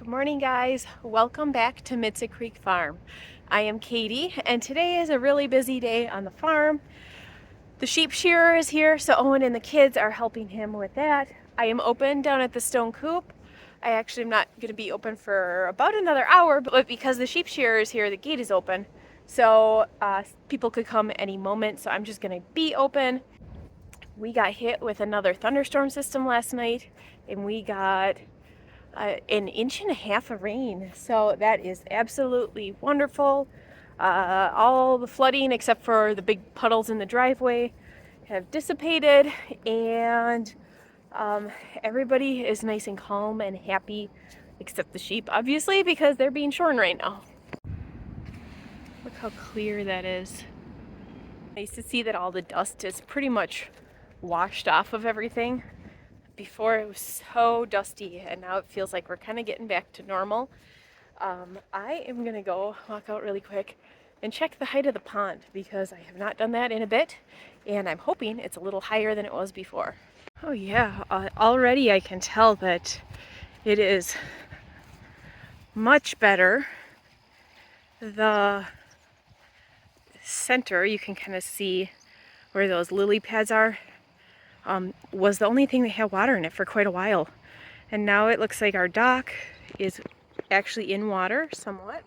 Good morning, guys. Welcome back to Mitza Creek Farm. I am Katie, and today is a really busy day on the farm. The sheep shearer is here, so Owen and the kids are helping him with that. I am open down at the stone coop. I actually am not going to be open for about another hour, but because the sheep shearer is here, the gate is open. So people could come any moment, so I'm just going to be open. We got hit with another thunderstorm system last night, and we got an inch and a half of rain, so that is absolutely wonderful. All the flooding except for the big puddles in the driveway have dissipated, and everybody is nice and calm and happy except the sheep, obviously, because they're being shorn right now. Look how clear that is. Nice to see that all the dust is pretty much washed off of everything. Before it was so dusty, and now it feels like we're kind of getting back to normal. I am gonna go walk out really quick and check the height of the pond because I have not done that in a bit, and I'm hoping it's a little higher than it was before. Oh yeah, already I can tell that it is much better. The center, you can kind of see where those lily pads are, was the only thing that had water in it for quite a while. And now it looks like our dock is actually in water somewhat.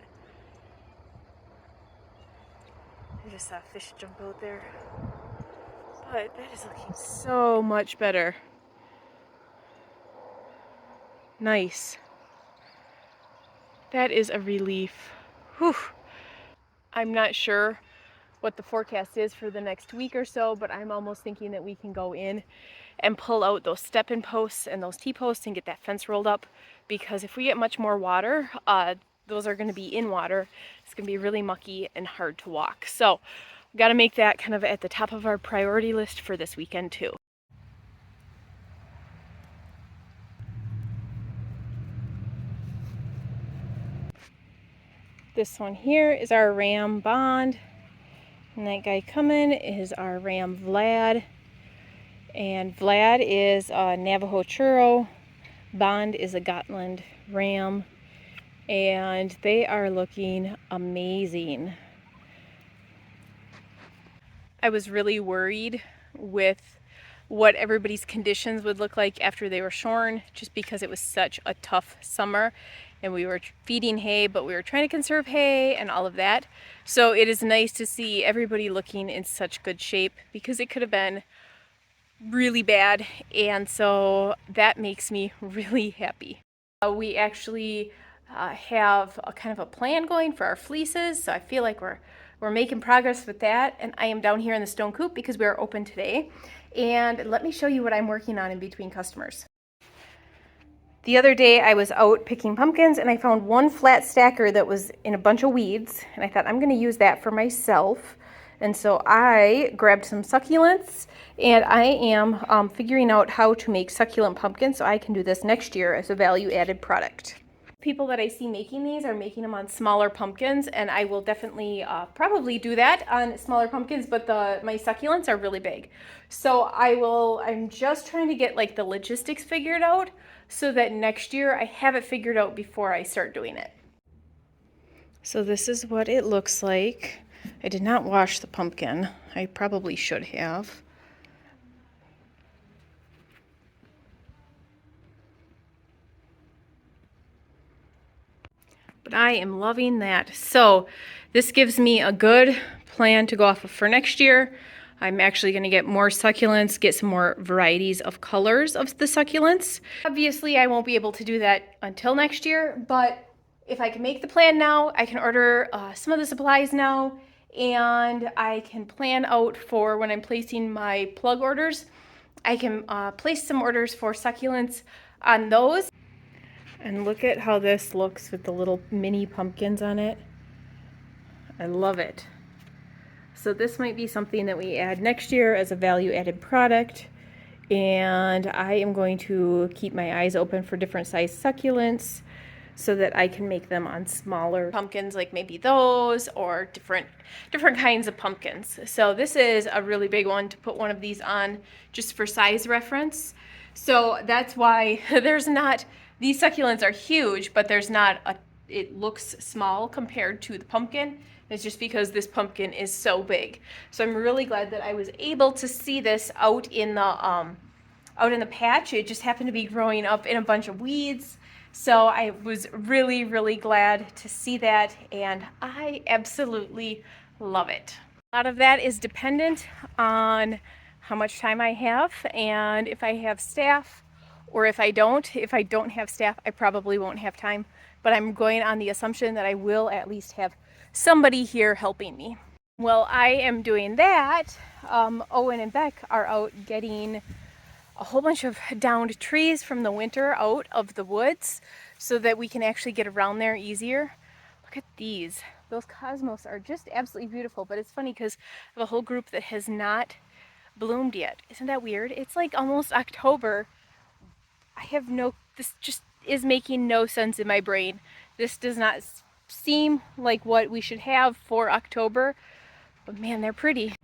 I just saw a fish jump out there. But that is looking so much better. Nice. That is a relief. Whew. I'm not sure what the forecast is for the next week or so, but I'm almost thinking that we can go in and pull out those step-in posts and those T-posts and get that fence rolled up, because if we get much more water, those are going to be in water. It's going to be really mucky and hard to walk. So we've got to make that kind of at the top of our priority list for this weekend too. This one here is our ram Bond, and that guy coming is our ram Vlad. And Vlad is a Navajo churro. Bond is a Gotland ram, and they are looking amazing. I was really worried with what everybody's conditions would look like after they were shorn, just because it was such a tough summer and we were feeding hay, but we were trying to conserve hay and all of that. So it is nice to see everybody looking in such good shape, because it could have been really bad, and so that makes me really happy. We actually have a kind of a plan going for our fleeces, so I feel like we're making progress with that. And I am down here in the stone coop because we are open today, and let me show you what I'm working on in between customers. The other day I was out picking pumpkins, and I found one flat stacker that was in a bunch of weeds, and I thought I'm going to use that for myself. And so I grabbed some succulents, and I am figuring out how to make succulent pumpkins so I can do this next year as a value-added product. People that I see making these are making them on smaller pumpkins, and I will definitely probably do that on smaller pumpkins, but my succulents are really big. So I'm just trying to get like the logistics figured out so that next year I have it figured out before I start doing it. So this is what it looks like. I did not wash the pumpkin. I probably should have. But I am loving that. So this gives me a good plan to go off of for next year. I'm actually going to get more succulents, get some more varieties of colors of the succulents. Obviously, I won't be able to do that until next year, but if I can make the plan now, I can order some of the supplies now, and I can plan out for when I'm placing my plug orders. I can place some orders for succulents on those. And look at how this looks with the little mini pumpkins on it. I love it. So this might be something that we add next year as a value-added product. And I am going to keep my eyes open for different size succulents so that I can make them on smaller pumpkins, like maybe those, or different kinds of pumpkins. So this is a really big one to put one of these on just for size reference. So that's why there's not These succulents are huge, but there's not a, it looks small compared to the pumpkin. It's just because this pumpkin is so big. So I'm really glad that I was able to see this out in the patch. It just happened to be growing up in a bunch of weeds. So I was really, really glad to see that, and I absolutely love it. A lot of that is dependent on how much time I have and if I have staff or if I don't. If I don't have staff, I probably won't have time, but I'm going on the assumption that I will at least have somebody here helping me. While I am doing that, Owen and Beck are out getting a whole bunch of downed trees from the winter out of the woods so that we can actually get around there easier. Look at these. Those cosmos are just absolutely beautiful, but it's funny because I have a whole group that has not bloomed yet. Isn't that weird? It's like almost October. This just is making no sense in my brain. This does not seem like what we should have for October, but man, they're pretty.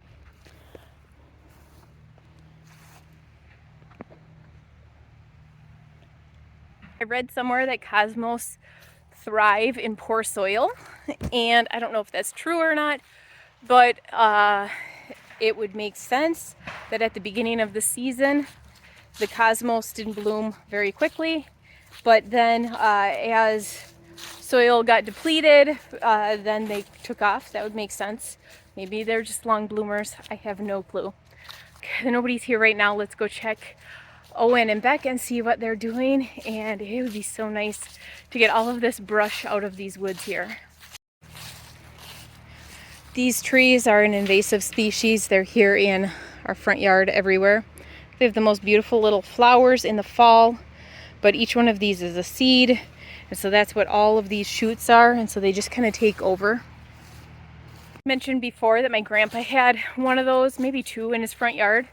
I read somewhere that cosmos thrive in poor soil, and I don't know if that's true or not, but it would make sense that at the beginning of the season the cosmos didn't bloom very quickly, but then as soil got depleted, then they took off. That would make sense. Maybe they're just long bloomers. I have no clue. Okay, nobody's here right now. Let's go check Owen and Beck and see what they're doing, and it would be so nice to get all of this brush out of these woods here. These trees are an invasive species. They're here in our front yard everywhere. They have the most beautiful little flowers in the fall, but each one of these is a seed, and so that's what all of these shoots are, and so they just kind of take over. I mentioned before that my grandpa had one of those, maybe two, in his front yard,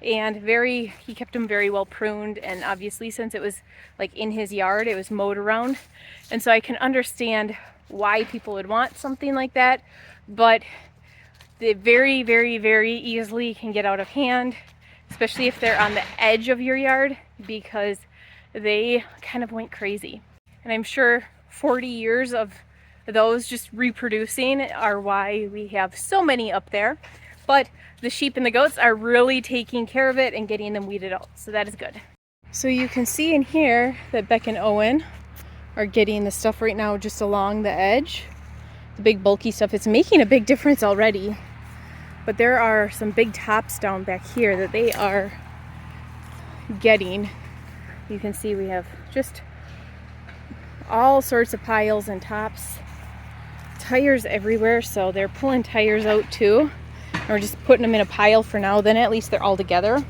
and he kept them very well pruned, and obviously since it was like in his yard, it was mowed around, and so I can understand why people would want something like that, but they very, very, very easily can get out of hand, especially if they're on the edge of your yard, because they kind of went crazy. And I'm sure 40 years of those just reproducing are why we have so many up there. But the sheep and the goats are really taking care of it and getting them weeded out, so that is good. So you can see in here that Beck and Owen are getting the stuff right now just along the edge. The big bulky stuff. It's making a big difference already. But there are some big tops down back here that they are getting. You can see we have just all sorts of piles and tops. Tires everywhere, so they're pulling tires out too. Or just putting them in a pile for now, then at least they're all together.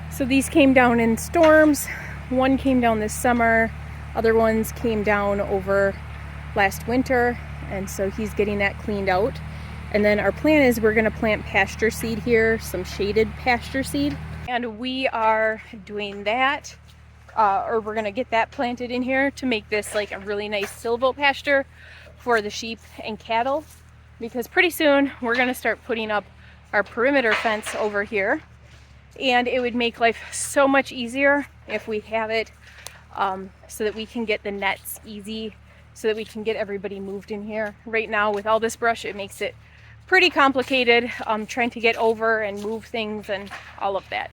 So these came down in storms. One came down this summer, other ones came down over last winter, and so he's getting that cleaned out. And then our plan is we're going to plant pasture seed here, some shaded pasture seed. And we are doing that, or we're going to get that planted in here to make this like a really nice silvopasture for the sheep and cattle. Because pretty soon we're going to start putting up our perimeter fence over here. And it would make life so much easier if we have it so that we can get the nets easy, so that we can get everybody moved in here. Right now with all this brush, it makes it pretty complicated trying to get over and move things and all of that.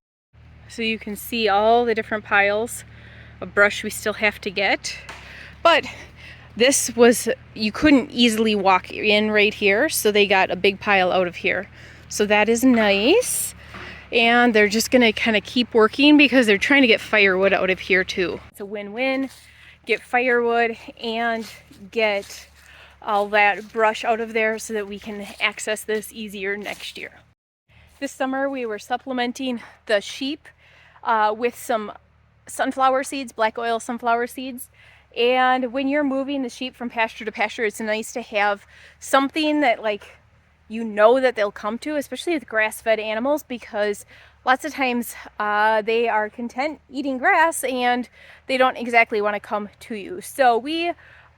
So you can see all the different piles of brush we still have to get. But this was, you couldn't easily walk in right here, so they got a big pile out of here. So that is nice. And they're just gonna kind of keep working because they're trying to get firewood out of here too. It's a win-win. Get firewood and get all that brush out of there so that we can access this easier next year. This summer we were supplementing the sheep with some sunflower seeds, black oil sunflower seeds. And when you're moving the sheep from pasture to pasture, it's nice to have something that you know that they'll come to, especially with grass-fed animals, because lots of times they are content eating grass and they don't exactly want to come to you. So we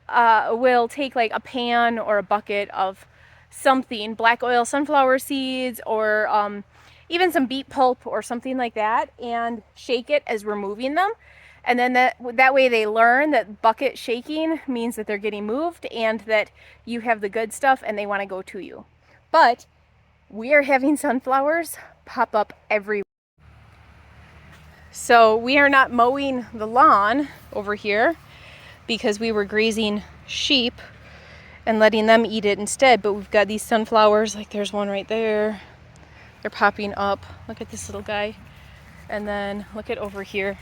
will take like a pan or a bucket of something, black oil sunflower seeds, or even some beet pulp or something like that, and shake it as we're moving them. And then that way they learn that bucket shaking means that they're getting moved and that you have the good stuff and they want to go to you. But we are having sunflowers pop up everywhere. So we are not mowing the lawn over here because we were grazing sheep and letting them eat it instead. But we've got these sunflowers, like there's one right there. They're popping up. Look at this little guy. And then look at over here.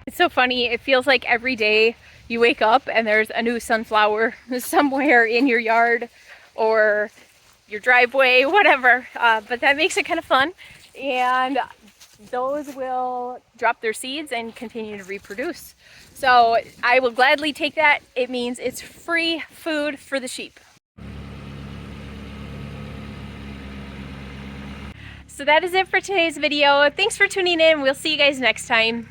It's so funny. It feels like every day you wake up and there's a new sunflower somewhere in your yard or your driveway, whatever. But that makes it kind of fun. And those will drop their seeds and continue to reproduce. So I will gladly take that. It means it's free food for the sheep. So that is it for today's video. Thanks for tuning in. We'll see you guys next time.